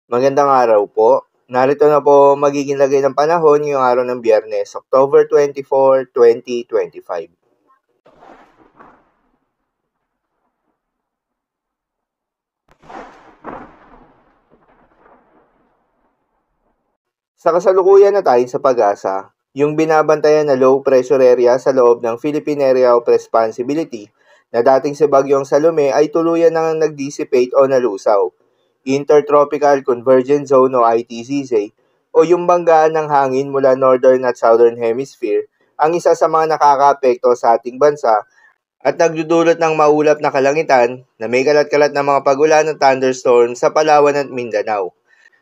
Magandang araw po. Narito na po magiging lagay ng panahon ngayong araw ng Biyernes, October 24, 2025. Sa kasalukuyan na tayo sa pag-asa, yung binabantayan na low pressure area sa loob ng Philippine Area of Responsibility na dating si Bagyong Salome ay tuluyan nang nag-dissipate o nalusaw. Intertropical Convergence Zone o ITCZ o yung banggaan ng hangin mula Northern at Southern Hemisphere ang isa sa mga nakakaapekto sa ating bansa at nagdudulot ng maulap na kalangitan na may kalat-kalat na mga pagulan ng thunderstorm sa Palawan at Mindanao.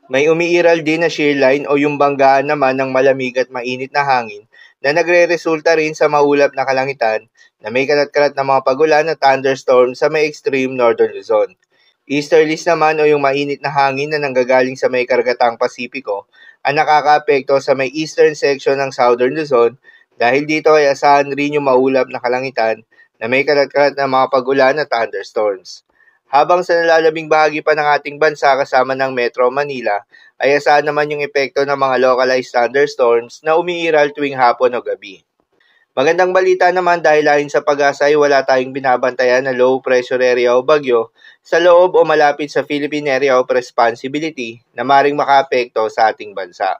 May umiiral din na shear line o yung banggaan naman ng malamig at mainit na hangin na nagre-resulta rin sa maulap na kalangitan na may kalat-kalat na mga pagulan na thunderstorm sa may extreme northern Luzon. Easterlies naman o yung mainit na hangin na nanggagaling sa may karagatang Pasipiko ang nakakaapekto sa may eastern section ng southern Luzon dahil dito ay asahan rin yung maulap na kalangitan na may kalat-kalat na mga pagulan na thunderstorms. Habang sa nalalabing bahagi pa ng ating bansa kasama ng Metro Manila, ay asahan naman yung epekto ng mga localized thunderstorms na umiiral tuwing hapon o gabi. Magandang balita naman dahil ayon sa pag-asa ay wala tayong binabantayan na low pressure area o bagyo sa loob o malapit sa Philippine Area of Responsibility na maring makaapekto sa ating bansa.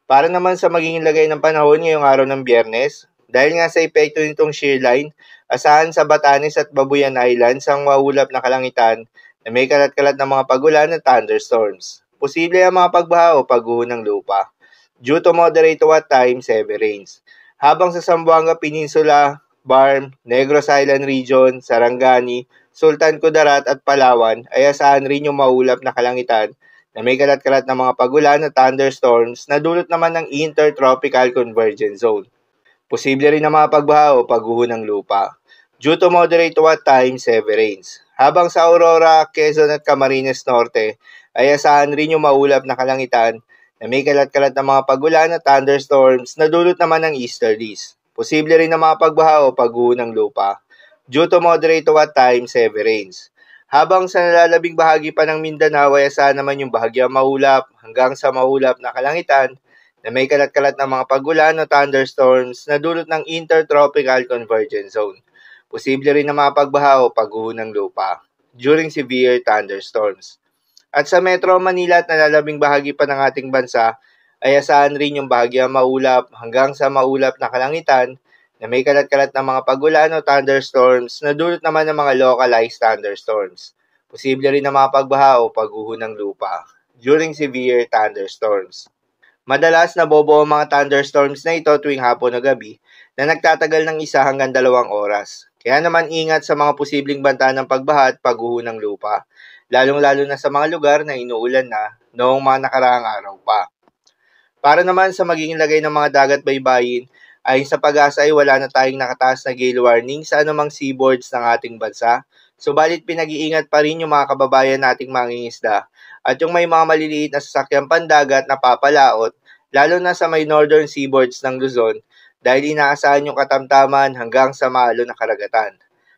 Para naman sa magiging lagay ng panahon ngayong araw ng Biyernes, dahil nga sa epekto nitong shear line, asahan sa Batanes at Babuyan Islands ang maulap na kalangitan na may kalat-kalat na mga pagulan at thunderstorms. Posible ang mga pagbaha o pagguho ng lupa due to moderate to at times heavy rains. Habang sa Zamboanga Peninsula, Barm, Negros Island Region, Sarangani, Sultan Kudarat at Palawan ay asahan rin yung maulap na kalangitan na may kalat-kalat na mga pagulan at thunderstorms na dulot naman ng Intertropical Convergence Zone. Posible rin na mga pagbaha o pagguho ng lupa due to moderate to at times heavy rains. Habang sa Aurora, Quezon at Camarines Norte ay asahan rin yung maulap na kalangitan na may kalat-kalat na mga pagulan at thunderstorms na dulot naman ng easterlies. Posible rin na mga pagbaha o pagguho ng lupa due to moderate to at times heavy rains. Habang sa nalalabing bahagi pa ng Mindanao ay asahan naman yung bahagyang maulap hanggang sa maulap na kalangitan na may kalat-kalat na mga pagulan o thunderstorms na dulot ng Intertropical Convergence Zone. Posible rin na mga pagbaha o pagguho ng lupa during severe thunderstorms. At sa Metro Manila at nalalabing bahagi pa ng ating bansa ay asahan rin yung bahagyang maulap hanggang sa maulap na kalangitan na may kalat-kalat na mga pagulan o thunderstorms na dulot naman ng mga localized thunderstorms. Posible rin na mga pagbaha o pagguho ng lupa during severe thunderstorms. Madalas nabobo ang mga thunderstorms na ito tuwing hapon o gabi na nagtatagal ng 1 hanggang 2 oras. Kaya naman ingat sa mga posibleng banta ng pagbaha at pagguho ng lupa, lalong-lalo na sa mga lugar na inuulan na noong mga nakaraang araw pa. Para naman sa magiging lagay ng mga dagat baybayin, ayon sa pag-asa ay wala na tayong nakataas na gale warning sa anumang seaboards ng ating bansa. Subalit pinag-iingat pa rin yung mga kababayan nating mangingisda at yung may mga maliliit na sasakyang pandagat na papalaot, lalo na sa may northern seaboards ng Luzon dahil inaasahan yung katamtaman hanggang sa maalo na karagatan.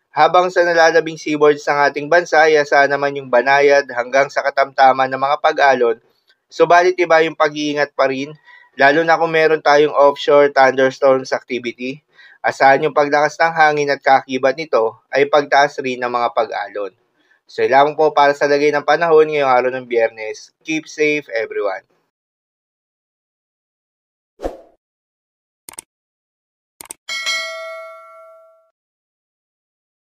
Habang sa nalalabing seaboards ng ating bansa ay asahan naman yung banayad hanggang sa katamtaman ng mga pag-alon. Subalit iba yung pag-iingat pa rin, lalo na kung meron tayong offshore thunderstorms activity. Asahan yung paglakas ng hangin at kakibat nito ay pagtaas rin ng mga pag-alon. So, lamang po para sa lagay ng panahon ngayong araw ng Biyernes. Keep safe everyone.